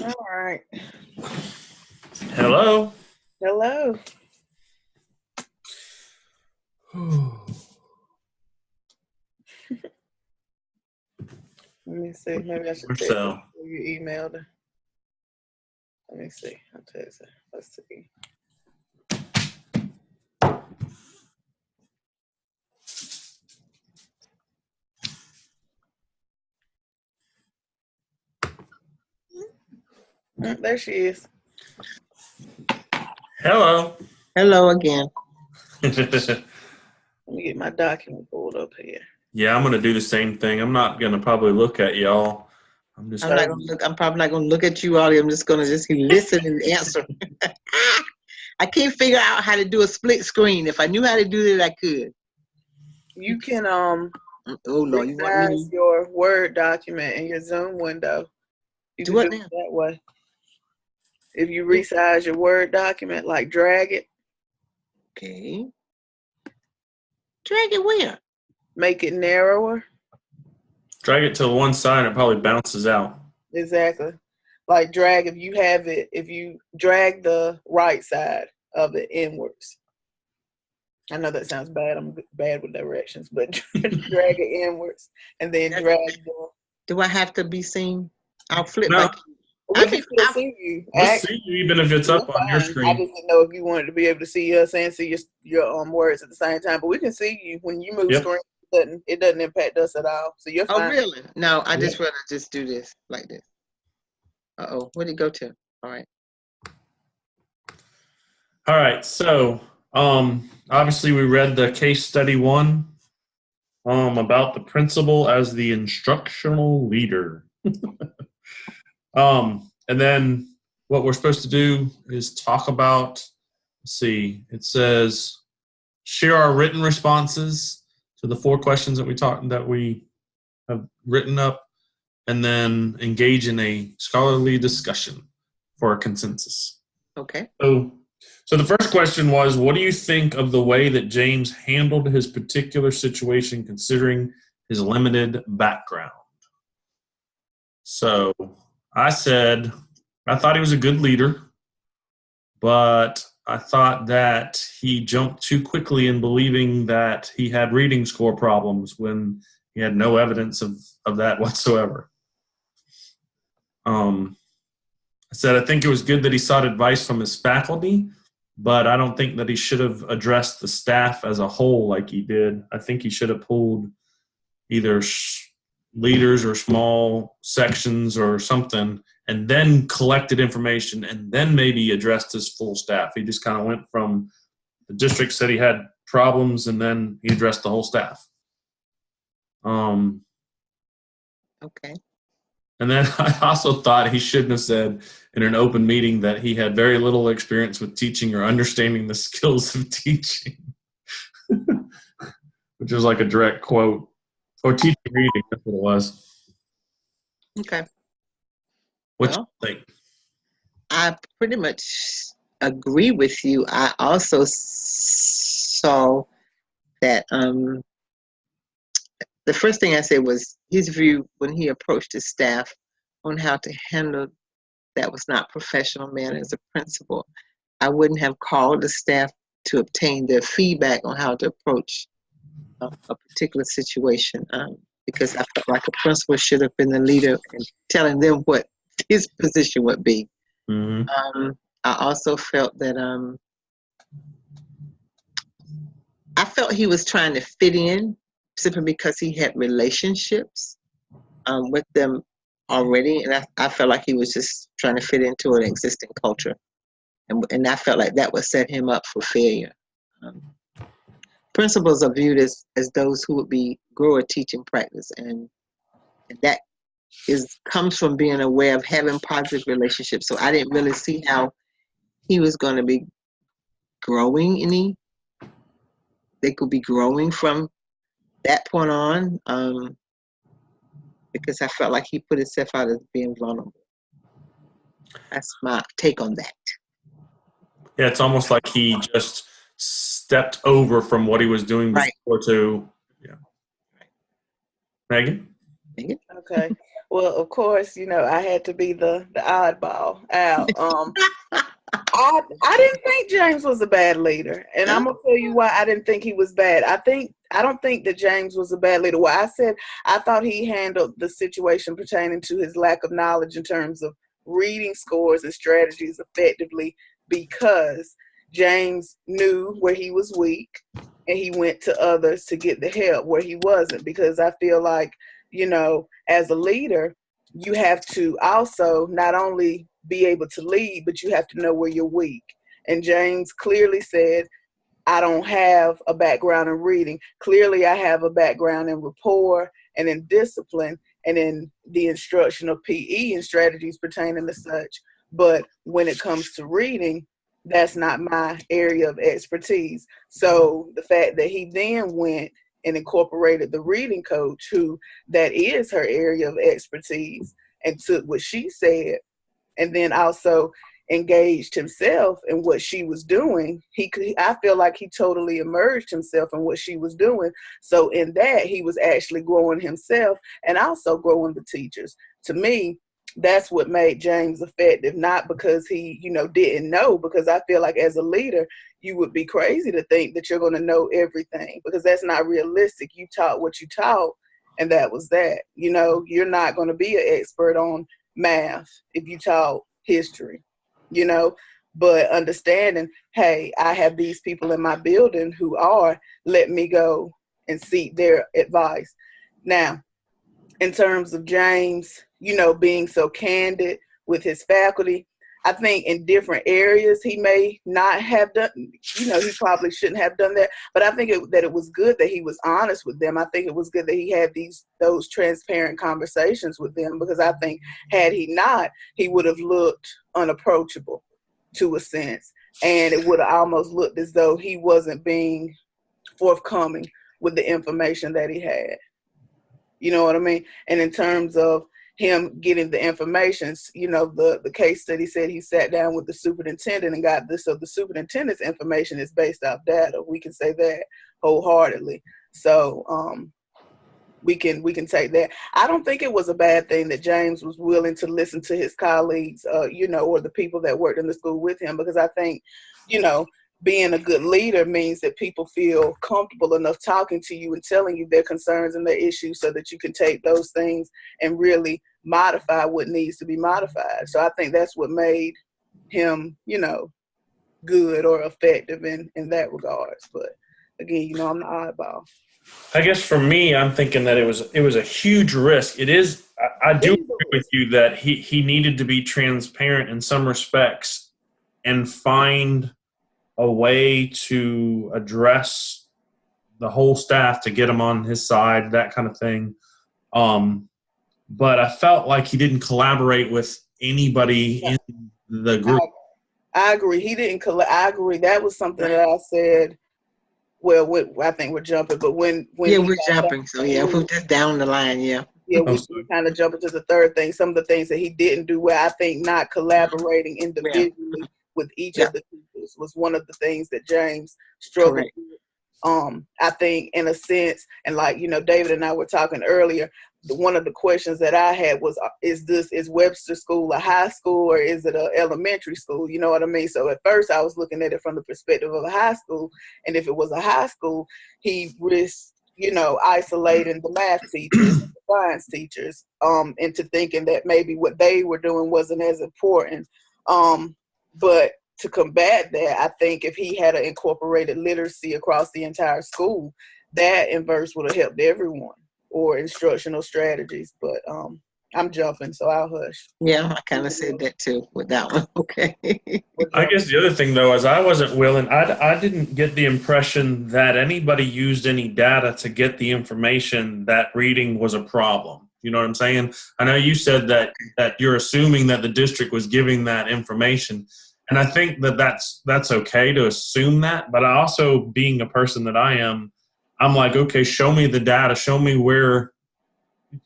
All right. Hello. Hello. Let me see. Maybe I should text So, you emailed her. Let me see. I'll text her. Let's see. There she is. hello. Hello again. Let me get my document pulled up here. Yeah, I'm gonna do the same thing. I'm not gonna probably look at y'all. I'm just. I'm not gonna look. I'm probably not gonna look at you, Ollie. I'm just gonna listen and answer. I can't figure out how to do a split screen. If I knew how to do that, I could. You can Oh Lord, you want me resize your Word document in your Zoom window. You do can what do now? it that way. If you resize your Word document, like drag it, Okay. Drag it where? make it narrower. Drag it to one side, it probably bounces out. Exactly. Like drag, if you drag the right side of it inwards. I know that sounds bad. I'm bad with directions, but drag it inwards and then drag the. Do I have to be seen? I'll flip No, back. We can still see you. we'll see you even if it's up on your I screen. just didn't know if you wanted to be able to see us and see your words at the same time. But we can see you when you move Yep. screen. It doesn't impact us at all. So you're fine. Oh really? No, I just Yep. rather just do this like this. Where'd it go to? All right. All right. So, obviously we read the case study 1, about the principal as the instructional leader. And then what we're supposed to do is talk about. Let's see. It says share our written responses to the 4 questions that we have written up, and then engage in a scholarly discussion for a consensus. Okay. So the first question was, what do you think of the way that James handled his particular situation considering his limited background? So I said, I thought he was a good leader, but I thought that he jumped too quickly in believing that he had reading score problems when he had no evidence of that whatsoever. I said, I think it was good that he sought advice from his faculty, but I don't think that he should have addressed the staff as a whole like he did. I think he should have pulled either leaders or small sections or something and then collected information and then maybe addressed his full staff. He just kind of went from the district said he had problems and then he addressed the whole staff. Okay. And then I also thought he shouldn't have said in an open meeting that he had very little experience with teaching or understanding the skills of teaching, which was like a direct quote. Or teaching reading, that's what it was. Okay. What you think? I pretty much agree with you. I also saw that the first thing I said was his view when he approached his staff on how to handle that was not professional manner as a principal. I wouldn't have called the staff to obtain their feedback on how to approach a particular situation because I felt like a principal should have been the leader and telling them what his position would be. Mm-hmm. I also felt that I felt he was trying to fit in simply because he had relationships with them already, and I felt like he was just trying to fit into an existing culture, and I felt like that would set him up for failure. Principals are viewed as those who would be grow a teaching practice, and that comes from being aware of having positive relationships. So I didn't really see how he was going to be growing any. They could be growing from that point on, because I felt like he put himself out as being vulnerable. That's my take on that. Yeah, it's almost like he just stepped over from what he was doing before to, yeah. Megan? Okay. Well, of course, I had to be the oddball out. I didn't think James was a bad leader, and I'm gonna tell you why I didn't think he was bad. I don't think that James was a bad leader. Well, I said I thought he handled the situation pertaining to his lack of knowledge in terms of reading scores and strategies effectively, because James knew where he was weak, and he went to others to get the help where he wasn't. Because I feel like, as a leader, you have to also not only be able to lead, but you have to know where you're weak. And James clearly said, I don't have a background in reading. Clearly, I have a background in rapport and in discipline and in the instruction of PE and strategies pertaining to such. But when it comes to reading, that's not my area of expertise. So the fact that he then went and incorporated the reading coach, who that is her area of expertise, and took what she said, and then also engaged himself in what she was doing, I feel like he totally immersed himself in what she was doing. So in that, he was actually growing himself and also growing the teachers. To me, that's what made James effective, not because he, didn't know, because I feel like as a leader, you would be crazy to think that you're going to know everything, because that's not realistic. You taught what you taught, and that was that. You're not going to be an expert on math if you taught history, but understanding, hey, I have these people in my building who let me go and seek their advice. Now, in terms of James, being so candid with his faculty, I think in different areas he may not have done, he probably shouldn't have done that. But I think that it was good that he was honest with them. I think it was good that he had those transparent conversations with them, because I think had he not, he would have looked unapproachable to a sense. And it would have almost looked as though he wasn't being forthcoming with the information that he had. You know what I mean? And in terms of him getting the information, the case study said he sat down with the superintendent and got this. So the superintendent's information is based off data. We can say that wholeheartedly. So we can take that. I don't think it was a bad thing that James was willing to listen to his colleagues, or the people that worked in the school with him, because I think, being a good leader means that people feel comfortable enough talking to you and telling you their concerns and their issues, so that you can take those things and really modify what needs to be modified. So I think that's what made him, good or effective in that regards. But again, I'm the oddball. I guess for me, I'm thinking that it was a huge risk. It is. I do agree with you that he needed to be transparent in some respects and find a way to address the whole staff to get them on his side, that kind of thing. But I felt like he didn't collaborate with anybody in the group. I agree. He didn't I agree. That was something that I said. Well, I think we're jumping, but when we're jumping. So we're just down the line. Yeah, we kind of jumping to the third thing. Some of the things that he didn't do well, I think not collaborating individually with each of the teachers was one of the things that James struggled with. I think in a sense, and like, David and I were talking earlier, one of the questions that I had was, is Webster School a high school or is it an elementary school? You know what I mean? So at first I was looking at it from the perspective of a high school. And if it was a high school, he risked, isolating the math teachers, the science teachers, into thinking that maybe what they were doing wasn't as important. But to combat that, I think if he had an incorporated literacy across the entire school, that in verse would have helped everyone, or instructional strategies. But I'm jumping, so I'll hush. Yeah, I kind of said that too with that one. Okay. I guess the other thing, though, is I wasn't willing. I didn't get the impression that anybody used any data to get the information that reading was a problem. You know what I'm saying? I know you said that you're assuming that the district was giving that information. And I think that's okay to assume that. But I also, being a person that I am, I'm like, okay, show me the data. Show me where,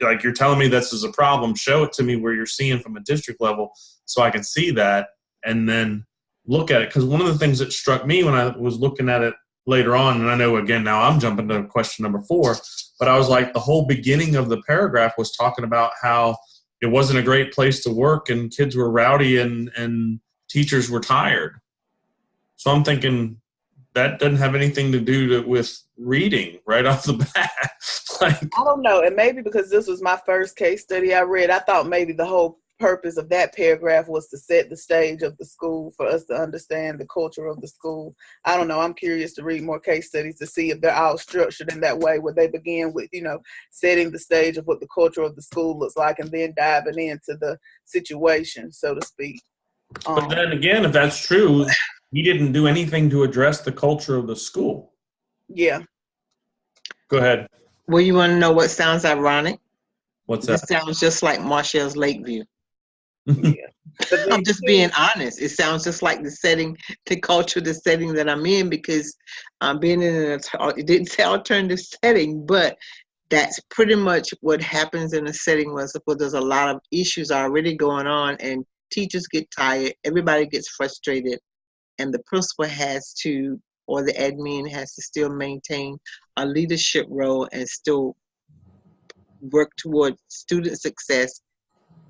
like, you're telling me this is a problem. Show it to me where you're seeing from a district level so I can see that and then look at it. Because one of the things that struck me when I was looking at it later on, and I know, again, now I'm jumping to question number 4, but I was like, the whole beginning of the paragraph was talking about how it wasn't a great place to work, and kids were rowdy, and teachers were tired. So I'm thinking that doesn't have anything to do with reading right off the bat. Like, I don't know. And maybe because this was my first case study I read, I thought maybe the whole purpose of that paragraph was to set the stage of the school for us to understand the culture of the school. I don't know. I'm curious to read more case studies to see if they're all structured in that way, where they begin with, setting the stage of what the culture of the school looks like and then diving into the situation, so to speak. But then again, if that's true, he didn't do anything to address the culture of the school. Yeah. Go ahead. Well, you want to know what sounds ironic? What's This that? sounds just like Marshall's Lakeview. Yeah. I'm just being honest. It sounds just like the setting, the culture, the setting that I'm in, because I'm being in it didn't say alternative setting, but that's pretty much what happens in a setting where there's a lot of issues already going on, and teachers get tired, everybody gets frustrated, and the principal has to, or the admin has to still maintain a leadership role and still work towards student success,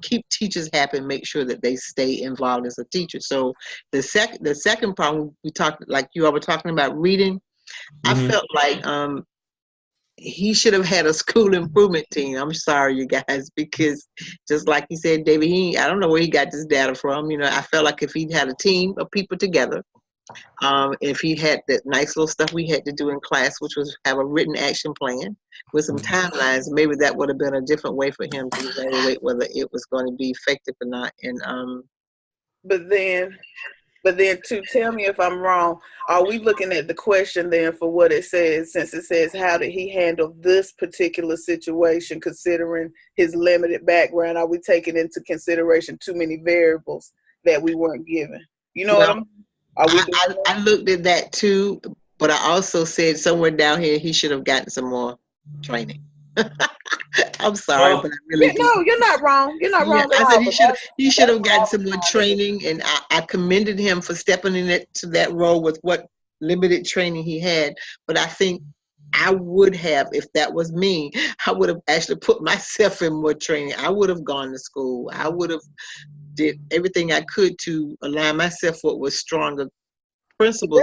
keep teachers happy, and make sure that they stay involved as a teacher. So the second problem we talked, like you all were talking about reading, I felt like he should have had a school improvement team. I'm sorry, you guys, because just like he said, David, I don't know where he got this data from. I felt like if he'd had a team of people together, if he had that nice little stuff we had to do in class, which was have a written action plan with some timelines, maybe that would have been a different way for him to evaluate whether it was going to be effective or not. And But then, to tell me if I'm wrong, are we looking at the question then for what it says, since it says, how did he handle this particular situation, considering his limited background? Are we taking into consideration too many variables that we weren't given? You know what I'm I looked at that too, but I also said somewhere down here he should have gotten some more training. I'm sorry, but I really no, you're not wrong. You're not wrong. I said he should have gotten some more training, and I commended him for stepping into that role with what limited training he had. But I think I would have, if that was me, I would have actually put myself in more training. I would have gone to school. I would have did everything I could to align myself with stronger principles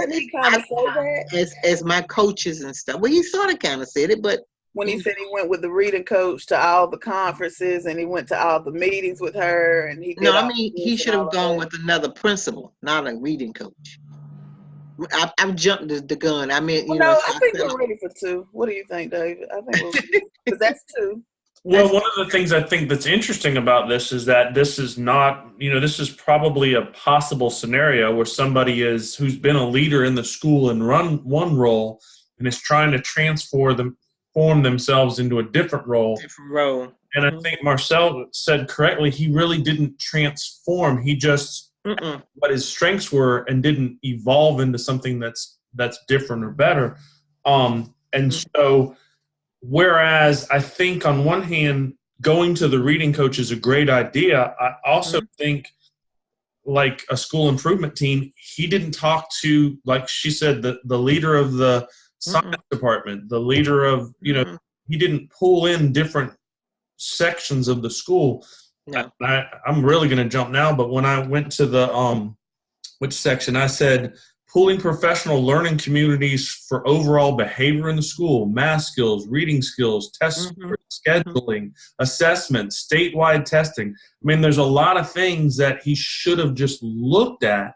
as my coaches and stuff. Well, he sort of kind of said it, but when he said he went with the reading coach to all the conferences and he went to all the meetings with her, and he did he should have gone with another principal, not a reading coach. I've jumped the gun. I mean, I think we're ready for two. What do you think, David? I think we're ready, because that's two. Well, one of the things I think that's interesting about this is that this is not, this is probably a possible scenario where somebody who's been a leader in the school and run one role and is trying to transform themselves into a different role. And I think Marcel said correctly, he really didn't transform. He just what his strengths were and didn't evolve into something that's different or better. So whereas I think on one hand, going to the reading coach is a great idea, I also think, like a school improvement team, he didn't talk to, like she said, the leader of the science department, the leader of, he didn't pull in different sections of the school. No. I'm really going to jump now, but when I went to the, which section, I said, pooling professional learning communities for overall behavior in the school, math skills, reading skills, test scores, scheduling, assessment, statewide testing. I mean, there's a lot of things that he should have just looked at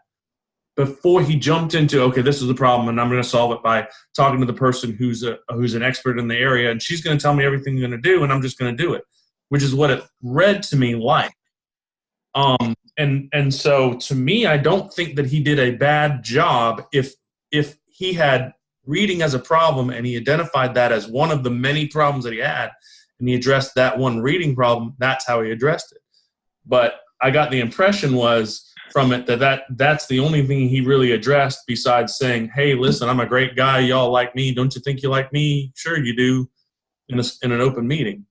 before he jumped into, okay, this is the problem, and I'm going to solve it by talking to the person who's an expert in the area, and she's going to tell me everything I'm going to do, and I'm just going to do it, which is what it read to me like. And so to me, I don't think that he did a bad job. If he had reading as a problem and he identified that as one of the many problems that he had, and he addressed that one reading problem, that's how he addressed it. But I got the impression from it that's the only thing he really addressed, besides saying, hey, listen, I'm a great guy. Y'all like me. Don't you think you like me? Sure you do, in an open meeting.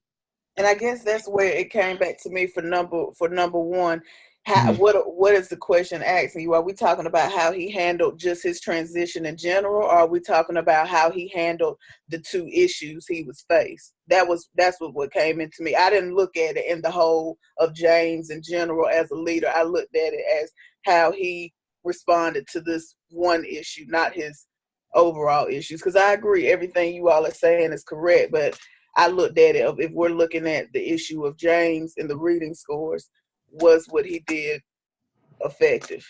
And I guess that's where it came back to me for number one. How, what is the question asking you? Are we talking about how he handled just his transition in general, or are we talking about how he handled the two issues he was faced? That's what came into me. I didn't look at it in the whole of James in general as a leader. I looked at it as how he responded to this one issue, not his overall issues. Because I agree, everything you all are saying is correct, but I looked at it, if we're looking at the issue of James and the reading scores, was what he did effective?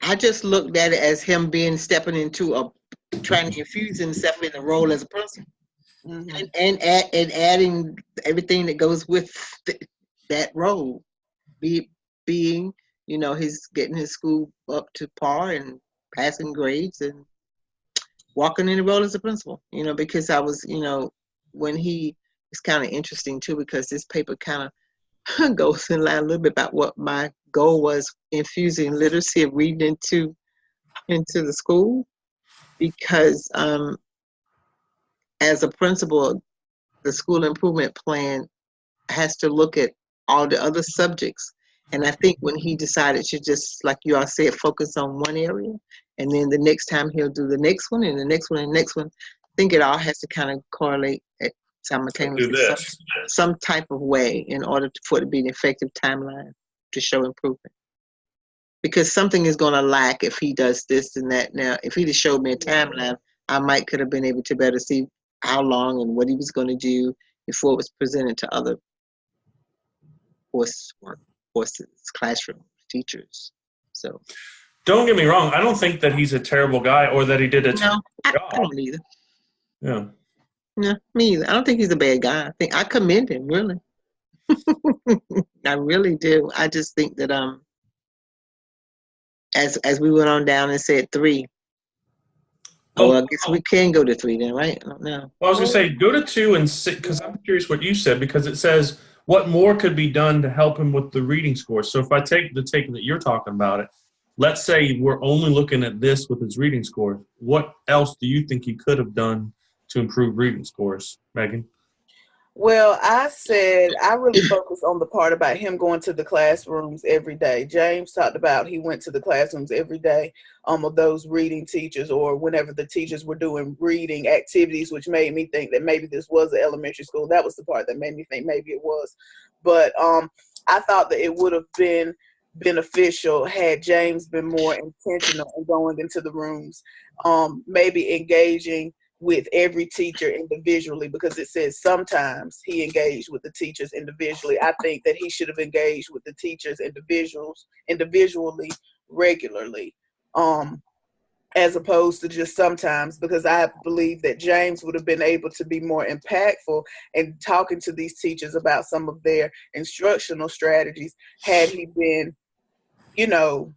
I just looked at it as him stepping into trying to infuse himself in the role as a person, and adding everything that goes with that role, being, he's getting his school up to par and passing grades and walking in the role as a principal. Because I was, when it's kind of interesting too, because this paper kind of goes in line a little bit about what my goal was, infusing literacy and reading into the school, because as a principal, the school improvement plan has to look at all the other subjects. And I think when he decided to just, like you all said, focus on one area, and then the next time he'll do the next one and the next one and the next one, I think it all has to kind of correlate simultaneously, some type of way, in order for it to be an effective timeline to show improvement. Because something is going to lack if he does this and that. Now, if he just showed me a timeline, I could have been able to better see how long and what he was going to do before it was presented to other courses, classroom teachers. So, don't get me wrong. I don't think that he's a terrible guy or that he did a terrible job. I don't either. Yeah. No, me either. I don't think he's a bad guy. I commend him, really. I really do. I just think that as we went on down and said 3. I guess we can go to 3 then, right? I don't know. Well, I was going to say, go to 2 and 6, because I'm curious what you said, because it says what more could be done to help him with the reading score. So if I take the take that you're talking about it, let's say we're only looking at this with his reading score. What else do you think he could have done to improve reading scores, Megan? Well, I said I really focused on the part about him going to the classrooms every day. James talked about he went to the classrooms every day of those reading teachers, or whenever the teachers were doing reading activities, which made me think that maybe this was an elementary school. That was the part that made me think maybe it was. But I thought that it would have been beneficial had James been more intentional in going into the rooms, maybe engaging with every teacher individually, because it says sometimes he engaged with the teachers individually. I think that he should have engaged with the teachers individually, regularly, as opposed to just sometimes, because I believe that James would have been able to be more impactful in talking to these teachers about some of their instructional strategies had he been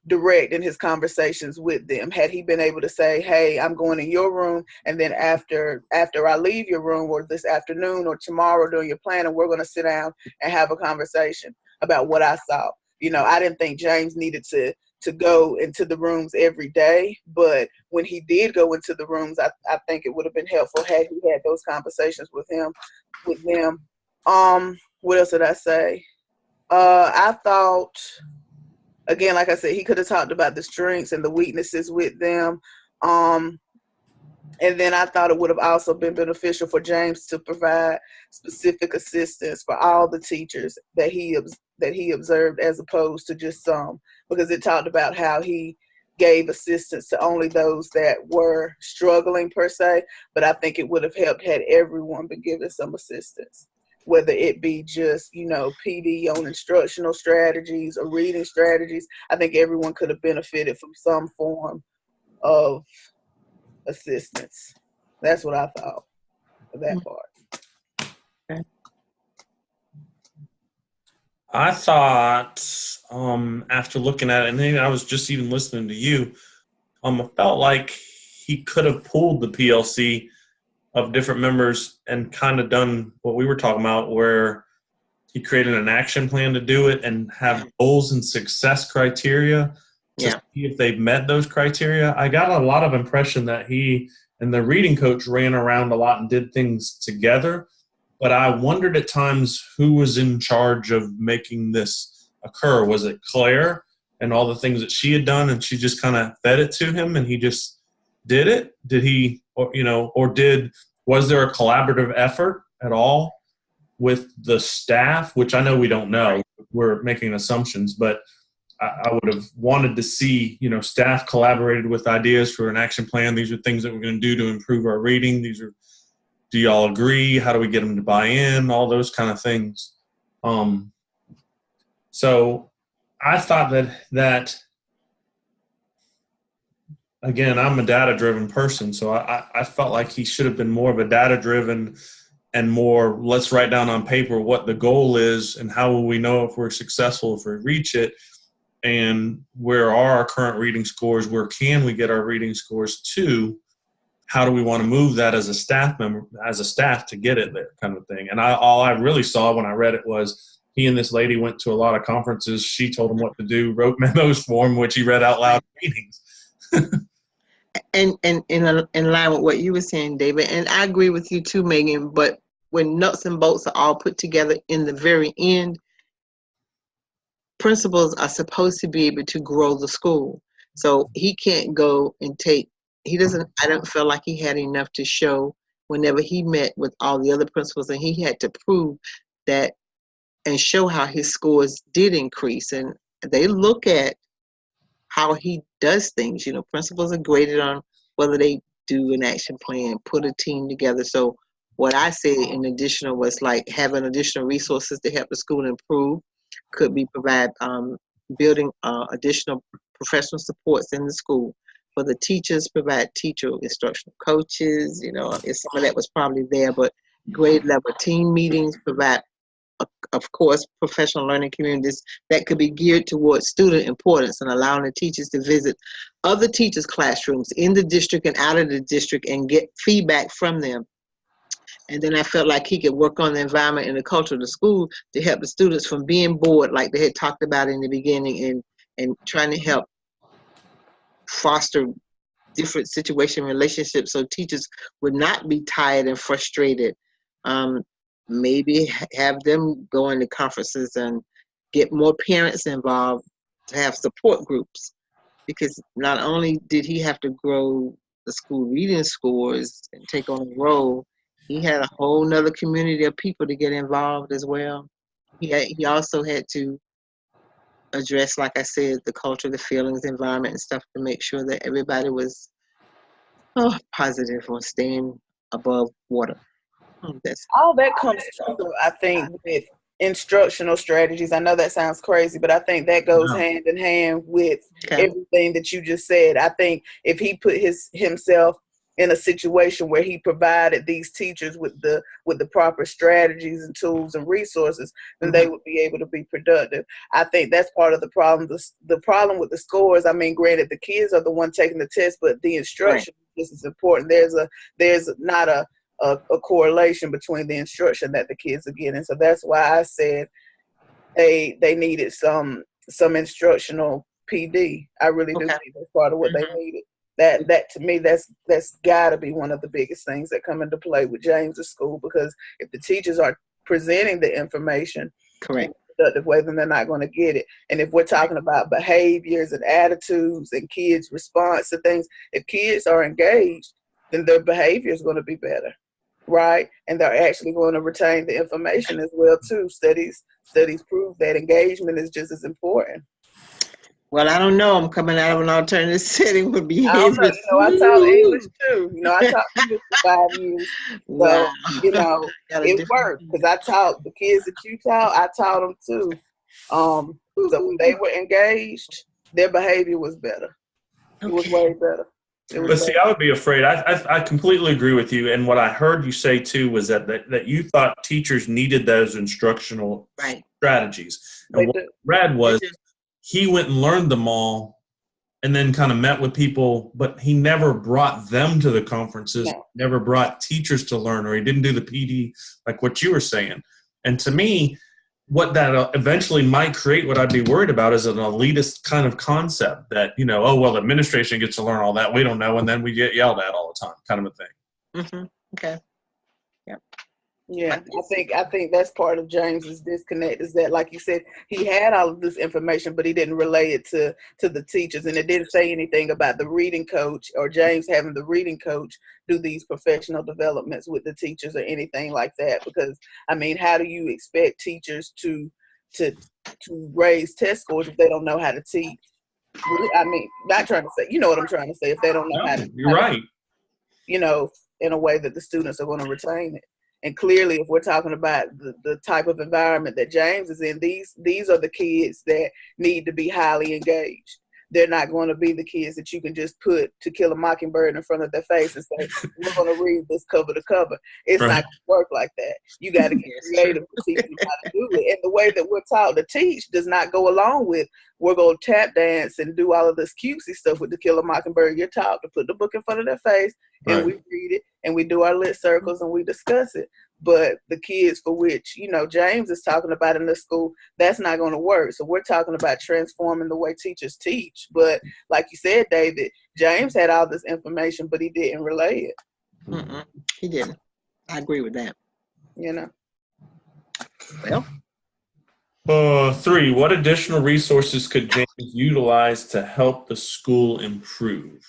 direct in his conversations with them. Had he been able to say, hey, I'm going in your room, and then after I leave your room, or this afternoon or tomorrow during your planning, we're going to sit down and have a conversation about what I saw. I didn't think James needed to go into the rooms every day, but when he did go into the rooms, I think it would have been helpful had he had those conversations with them. What else did I say? I thought, again, like I said, he could have talked about the strengths and the weaknesses with them. And then I thought it would have also been beneficial for James to provide specific assistance for all the teachers that he observed, as opposed to just some, because it talked about how he gave assistance to only those that were struggling per se. But I think it would have helped had everyone been given some assistance, whether it be just, PD on instructional strategies or reading strategies. I think everyone could have benefited from some form of assistance. That's what I thought of that part. Okay. I thought, after looking at it, and then I was just even listening to you, I felt like he could have pulled the PLC of different members and kind of done what we were talking about, where he created an action plan to do it and have goals and success criteria to see if they've met those criteria. I got a lot of impression that he and the reading coach ran around a lot and did things together, but I wondered at times who was in charge of making this occur. Was it Claire? and all the things that she had done, and she just kind of fed it to him, and he just did it? Did he, or, was there a collaborative effort at all with the staff? Which I know we don't know. We're making assumptions, but I would have wanted to see, staff collaborated with ideas for an action plan. These are things that we're going to do to improve our reading. Do y'all agree? How do we get them to buy in? All those kind of things. So I thought that again, I'm a data-driven person, so I felt like he should have been more of a data-driven and more, let's write down on paper what the goal is and how will we know if we're successful if we reach it, and where are our current reading scores, where can we get our reading scores to, how do we want to move that as a staff member, as a staff to get it there, kind of thing. And all I really saw when I read it was he and this lady went to a lot of conferences. She told him what to do, wrote memos for him, which he read out loud in meetings. And in line with what you were saying, David, and I agree with you too, Megan, but when nuts and bolts are all put together in the very end, principals are supposed to be able to grow the school. So he can't go and I don't feel like he had enough to show whenever he met with all the other principals, and he had to prove that and show how his scores did increase. And they look at how he does things. Principals are graded on whether they do an action plan, put a team together. So what I said in additional was like having additional resources to help the school improve. Could be provide building additional professional supports in the school. For the teachers, provide teacher instructional coaches. Some of that was probably there, but grade level team meetings, provide of course, professional learning communities that could be geared towards student importance and allowing the teachers to visit other teachers' classrooms in the district and out of the district and get feedback from them. And then I felt like he could work on the environment and the culture of the school to help the students from being bored, like they had talked about in the beginning, and trying to help foster different situation relationships so teachers would not be tired and frustrated. Maybe have them go into conferences and get more parents involved to have support groups, because not only did he have to grow the school reading scores and take on a role, he had a whole nother community of people to get involved as well. He also had to address, like I said, the culture, the feelings, environment, and stuff to make sure that everybody was positive or staying above water. All that comes together, I think, with instructional strategies. I know that sounds crazy, but I think that goes hand in hand with everything that you just said. I think if he put himself in a situation where he provided these teachers with the proper strategies and tools and resources, then they would be able to be productive. I think that's part of the problem. The problem with the scores, I mean, granted, the kids are the one taking the test, but the instruction is as important. There's not a correlation between the instruction that the kids are getting. So that's why I said they needed some instructional PD. I really do think that's part of what they needed. That to me, that's got to be one of the biggest things that come into play with James's school, because if the teachers are presenting the information in a productive way, then they're not going to get it. And if we're talking about behaviors and attitudes and kids' response to things, if kids are engaged, then their behavior is going to be better, right? And they're actually going to retain the information as well too. Studies prove that engagement is just as important. Well, I don't know. I'm coming out of an alternative setting with behavior. I taught English too. I taught English for 5 years. So, it worked because I taught the kids that you taught. I taught them too. So when they were engaged, their behavior was better. It was way better. But see, I would be afraid. I completely agree with you. And what I heard you say too was that you thought teachers needed those instructional strategies. And what I read was he went and learned them all and then kind of met with people, but he never brought them to the conferences, never brought teachers to learn, or he didn't do the PD like what you were saying. And to me, what that eventually might create, what I'd be worried about, is an elitist kind of concept that, the administration gets to learn all that, we don't know, and then we get yelled at all the time, kind of a thing. Okay. Yep. Yeah, I think that's part of James's disconnect is that, like you said, he had all of this information, but he didn't relay it to the teachers, and it didn't say anything about the reading coach or James having the reading coach do these professional developments with the teachers or anything like that. Because I mean, how do you expect teachers to raise test scores if they don't know how to teach? I mean, not trying to say, you know what I'm trying to say, if they don't know No, you're how to, right. you know, in a way that the students are going to retain it. And clearly, if we're talking about the type of environment that James is in, these are the kids that need to be highly engaged. They're not going to be the kids that you can just put To Kill a Mockingbird in front of their face and say, we're going to read this cover to cover. It's Right. not going to work like that. You got to get creative to teach them how to do it. And the way that we're taught to teach does not go along with, we're going to tap dance and do all of this cutesy stuff with To Kill a Mockingbird. You're taught to put the book in front of their face and Right. we read it and we do our lit circles and we discuss it. But the kids for which, you know, James is talking about in the school, that's not going to work. So we're talking about transforming the way teachers teach. But like you said, David, James had all this information, but he didn't relay it. Mm-mm, he didn't. I agree with that. You know. Well, 3, what additional resources could James utilize to help the school improve?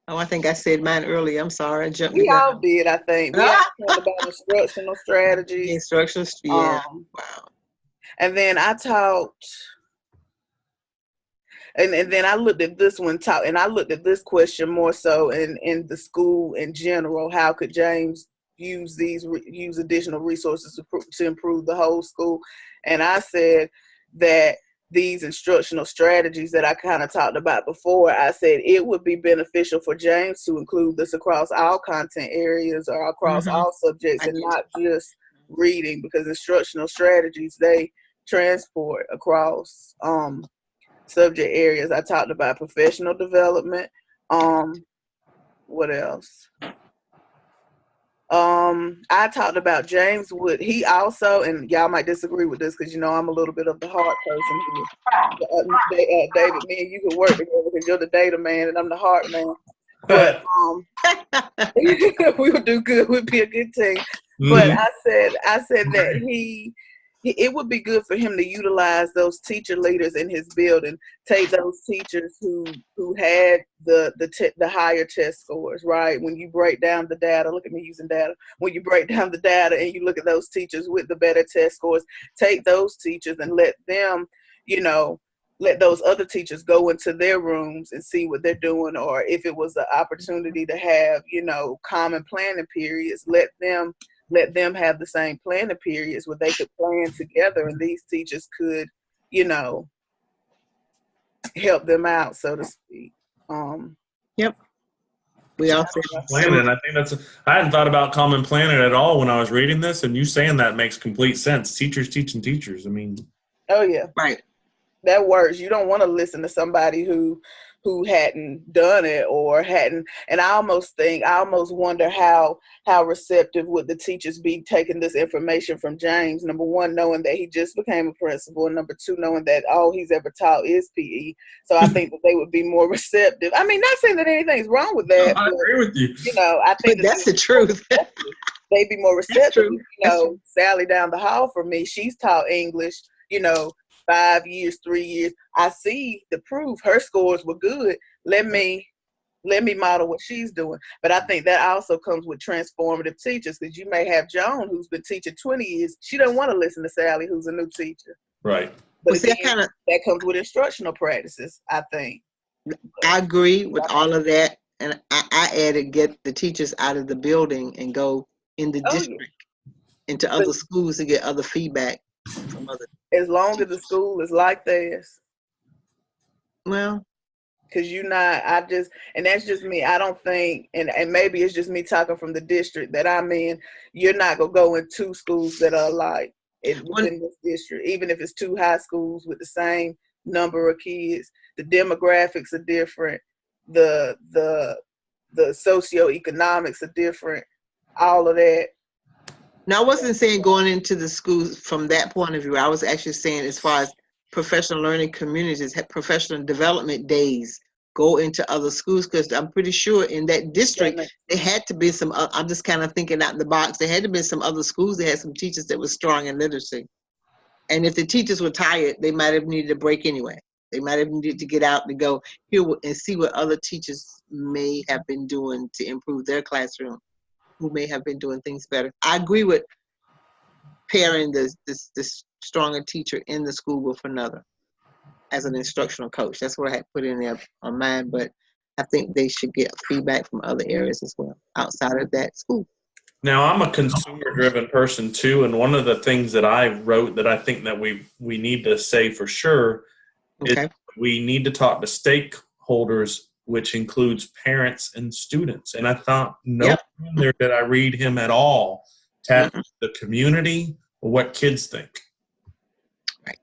oh, I think I said mine earlier. I'm sorry. I jumped We the gun. all did, I think. We all talked about instructional strategies. Instructions. Yeah. Wow. And then I taught, and then I looked at this one, and I looked at this question more so in the school in general. How could James use use additional resources to improve the whole school? And I said that these instructional strategies that I kind of talked about before, I said it would be beneficial for James to include this across all content areas or across all subjects and not just reading, because instructional strategies, they transport across subject areas. I talked about professional development. What else? I talked about James Wood. He also, and y'all might disagree with this because you know I'm a little bit of the heart person here. David, me and you could work together because you're the data man and I'm the heart man. But we would do good. We'd be a good team. But I said that it would be good for him to utilize those teacher leaders in his building, take those teachers who had the higher test scores, right? When you break down the data, look at me using data. When you break down the data and you look at those teachers with the better test scores, take those teachers and let them, you know, let those other teachers go into their rooms and see what they're doing. Or if it was an opportunity to have, you know, common planning periods, let them have the same planning periods where they could plan together and these teachers could, you know, help them out, so to speak. Yep. We also planning. I think I hadn't thought about common planning at all when I was reading this, and you saying that makes complete sense. Teachers teaching teachers. I mean, oh yeah, right. That works. You don't want to listen to somebody who hadn't done it or hadn't. And I almost wonder how receptive would the teachers be taking this information from James. Number one, knowing that he just became a principal, and number two, knowing that all he's ever taught is PE. So I think that they would be more receptive. I mean, not saying that anything's wrong with that. I agree with you. You know, I think that's the truth. They'd be more receptive. You know, Sally down the hall from me, she's taught English, you know, 5 years, 3 years. I see the proof. Her scores were good. Let me model what she's doing. But I think that also comes with transformative teachers, because you may have Joan, who's been teaching 20 years. She doesn't want to listen to Sally, who's a new teacher. Right. But again, that comes with instructional practices, I think. I agree with all of that. And I added, get the teachers out of the building and go in the district into other schools to get other feedback from other. As long as the school is like theirs. Well, because and that's just me. I don't think, and maybe it's just me talking from the district that I'm in, you're not going to go in two schools that are alike within this district, even if it's two high schools with the same number of kids. The demographics are different. The socioeconomics are different. All of that. Now, I wasn't saying going into the schools from that point of view. I was actually saying as far as professional learning communities, professional development days go into other schools, because I'm pretty sure in that district there had to be some. I'm just kind of thinking out the box. There had to be some other schools that had some teachers that were strong in literacy, and if the teachers were tired, they might have needed a break anyway. They might have needed to get out and go here and see what other teachers may have been doing to improve their classroom, who may have been doing things better. I agree with pairing this stronger teacher in the school with another as an instructional coach. That's what I had put in there on mine, but I think they should get feedback from other areas as well outside of that school. Now, I'm a consumer-driven person too, and one of the things that I wrote that I think that we need to say for sure is we need to talk to stakeholders, which includes parents and students. And I thought nowhere in there did I read him at all tap the community or what kids think. Right.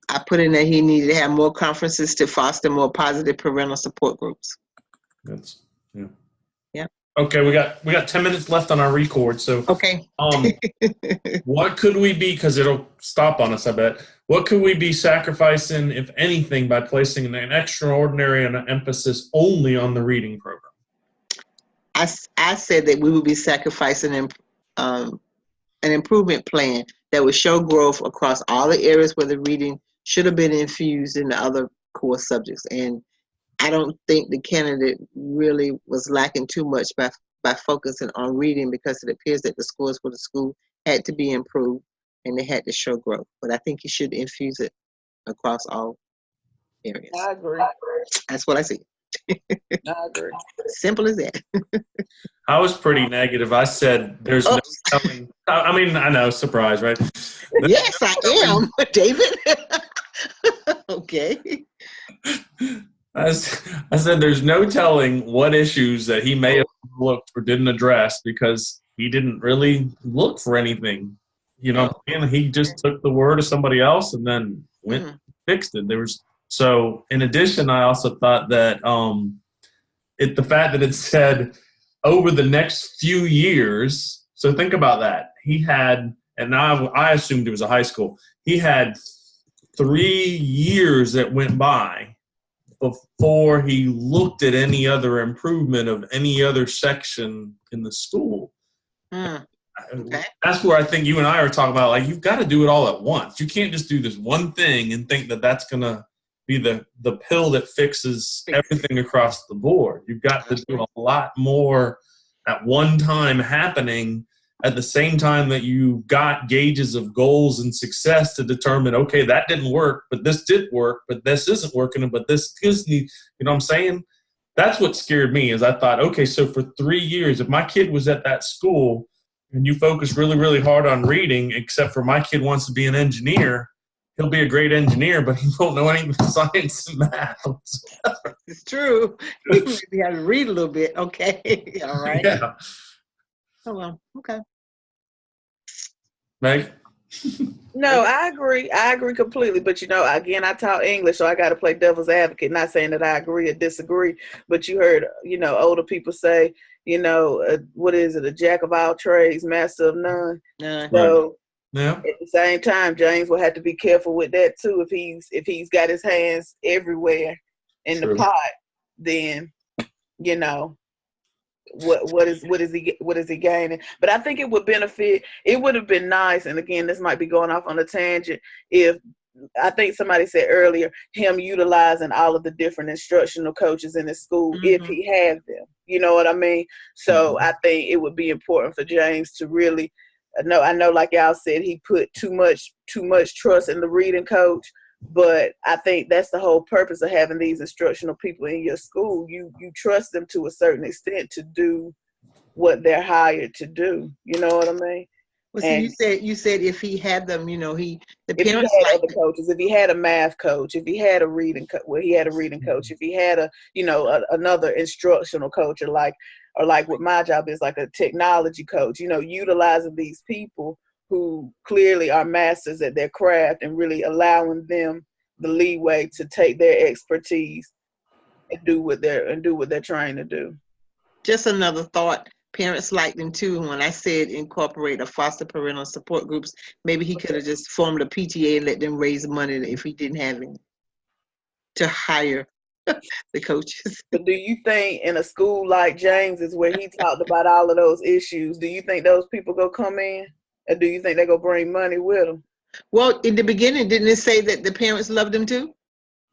I put in that he needed to have more conferences to foster more positive parental support groups. That's yeah. Yeah. Okay, we got 10 minutes left on our record. So okay. What could we be, because it'll stop on us, I bet. What could we be sacrificing, if anything, by placing an extraordinary and an emphasis only on the reading program? I said that we would be sacrificing an improvement plan that would show growth across all the areas where the reading should have been infused in the other core subjects. And I don't think the candidate really was lacking too much by focusing on reading, because it appears that the scores for the school had to be improved and they had to show growth. But I think he should infuse it across all areas. I agree. That's what I see. I agree. Simple as that. I was pretty negative. I said there's no telling. I mean, I know, surprise, right? Yes, I am, David. Okay. I said there's no telling what issues that he may have looked or didn't address because he didn't really look for anything. You know, and he just took the word of somebody else and then went and fixed it. So in addition, I also thought that the fact that it said over the next few years. So think about that. He had, and I assumed it was a high school. He had 3 years that went by before he looked at any other improvement of any other section in the school. Okay. That's where I think you and I are talking about, like, you've got to do it all at once. You can't just do this one thing and think that that's going to be the pill that fixes everything across the board. You've got to do a lot more at one time happening at the same time that you got gauges of goals and success to determine, okay, that didn't work, but this did work, but this isn't working, but this is, you know what I'm saying? That's what scared me, is I thought, okay, so for 3 years, if my kid was at that school and you focus really, really hard on reading, except for my kid wants to be an engineer, he'll be a great engineer, but he won't know any science and math. It's true. He maybe have to read a little bit. Okay. All right. Yeah. Oh, well, okay. Meg? No, I agree. I agree completely. But, you know, again, I taught English, so I got to play devil's advocate, not saying that I agree or disagree. But you heard, you know, older people say, you know, what is it, a jack of all trades, master of none. So yeah. At the same time, James will have to be careful with that, too. If he's got his hands everywhere in the pot, then, you know, what is he gaining? But I think it would benefit. It would have been nice, and again, this might be going off on a tangent. If I think somebody said earlier, him utilizing all of the different instructional coaches in his school, if he has them, you know what I mean. So I think it would be important for James to really. I know, like y'all said, he put too much trust in the reading coach. But I think that's the whole purpose of having these instructional people in your school. You trust them to a certain extent to do what they're hired to do. You know what I mean? Well, so you said if he had them, you know, the if parents he had like other coaches, if he had a math coach, if he had a reading he had a reading coach, if he had another instructional coach, or like what my job is, like a technology coach, you know, utilizing these people who clearly are masters at their craft and really allowing them the leeway to take their expertise and do what they're trying to do. Just another thought. Parents like them too. And when I said incorporate or foster parental support groups, maybe he could have just formed a PTA and let them raise money if he didn't have any, to hire the coaches. But do you think in a school like James's, where he talked about all of those issues, do you think those people go come in, or do you think they go bring money with them? Well, in the beginning, didn't it say that the parents loved him too?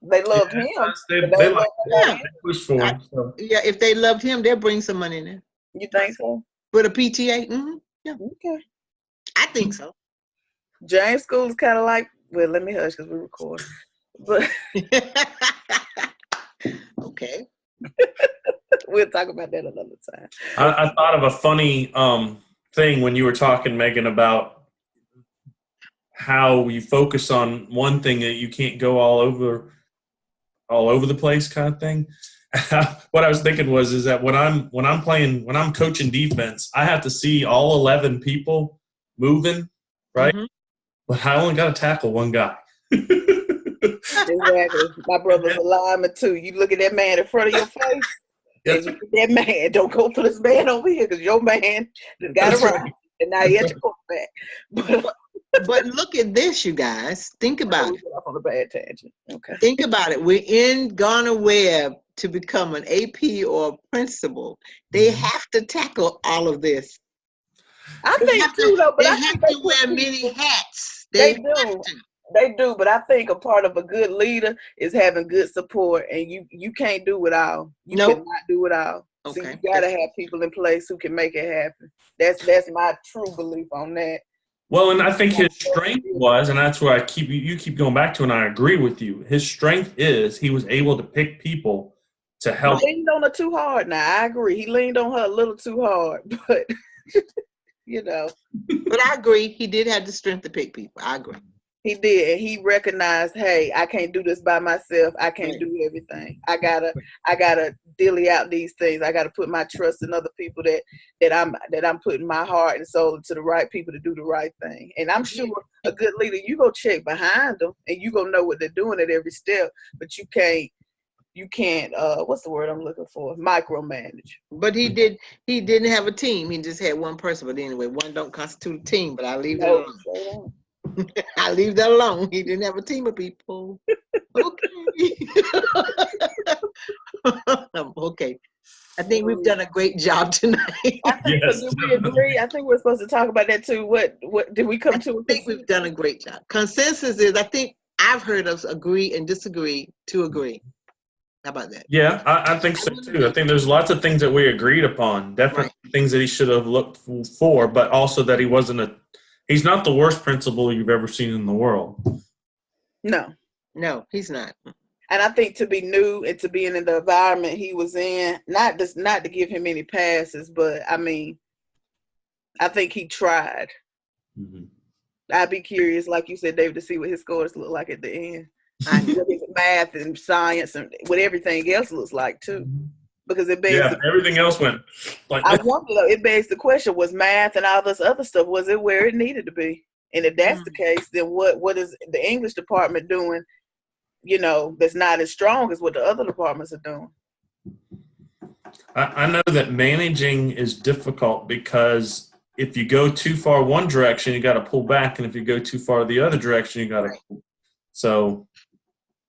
They loved him. They but they like Yeah. they push for him. So. Yeah, if they loved him, they'll bring some money in there. You think so? For the PTA? Mm-hmm. Yeah, Okay. I think so. James School is kind of like, well, let me hush because we record. But Okay. we'll talk about that another time. I thought of a funny thing when you were talking, Megan, about how you focus on one thing that you can't go all over the place kind of thing. What I was thinking is that when I'm coaching defense, I have to see all 11 people moving, right? Mhm. But I only got to tackle one guy. Exactly. My brother's a lineman too. You look at that man in front of your face, Yes, and you, that man, don't go for this man over here because your man just got That's it right. right. And now he at your quarterback. But look at this, you guys. Think about it. Off on a bad tangent. Okay. Think about it. We're in Garner Webb to become an AP or a principal. They have to tackle all of this. I They think have too, though, but they I have think to wear many hats. They Have do. to. They do, but I think a part of a good leader is having good support, and you can't do it all. You Nope. cannot do it all. So Okay. you gotta have people in place who can make it happen. That's my true belief on that. Well, and I think his strength was, and that's where you keep going back to, and I agree with you. His strength is he was able to pick people to help. He leaned on her too hard. Now I agree. He leaned on her a little too hard, but you know, But I agree. He did have the strength to pick people. I agree. he did. And he recognized, hey, I can't do this by myself. I can't Right. do everything. I gotta dilly out these things. I gotta put my trust in other people that I'm putting my heart and soul into the right people to do the right thing. And I'm sure a good leader, you go check behind them and you gonna know what they're doing at every step. But you can't what's the word I'm looking for? Micromanage. But he didn't have a team. He just had one person. But anyway, one don't constitute a team. But I leave that alone. No, I leave that alone. He didn't have a team of people. Okay. Okay. I think we've done a great job tonight. I think Yes, so. Do we agree? I think we're supposed to talk about that too. What did we come to? I think we've done a great job. Consensus is, I think I've heard us agree and disagree to agree. How about that? Yeah, I think so too. I think there's lots of things that we agreed upon. Definitely things that he should have looked for, but also that he's not the worst principal you've ever seen in the world. No. No, he's not. And I think to be new and to be in the environment he was in, not to give him any passes, but I mean, I think he tried. Mm-hmm. I'd be curious, like you said, David, to see what his scores look like at the end. I know. What his math and science and what everything else looks like too. Because it begs Everything else went like I this. wonder though, it begs the question, was math and all this other stuff, was it where it needed to be? And if that's the case, then what is the English department doing, that's not as strong as what the other departments are doing? I know that managing is difficult because if you go too far one direction, you got to pull back, and if you go too far the other direction, you got to pull. So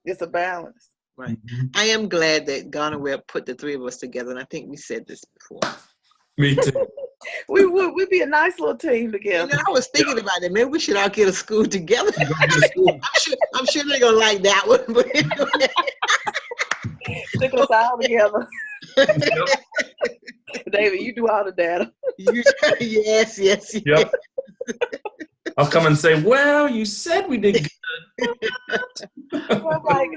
it's a balance. Right. I am glad that Garner Webb put the three of us together, and I think we said this before. Me too. We'd be a nice little team together. I was thinking about it. Maybe we should all get a school together. I'm sure they're gonna like that one. But anyway. Stick us all together. David, you do all the data. Yes. Yep. I'll come and say, well, you said we did good. I'm like,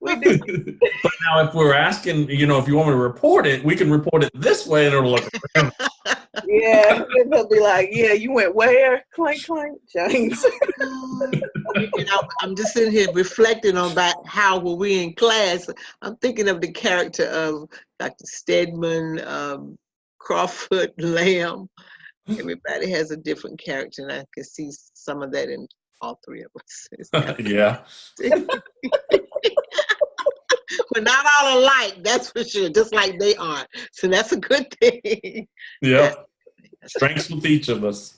we did. But now if we're asking, if you want me to report it, we can report it this way and it'll look Yeah, he'll be like, yeah, you went where? Clank, clank, James. I'm just sitting here reflecting on about how were we in class. I'm thinking of the character of Dr. Stedman, Crawford, Lamb. Everybody has a different character, and I can see some of that in all three of us. Yeah. We're not all alike, that's for sure, just like they aren't. So that's a good thing. Yeah. Strengths with each of us.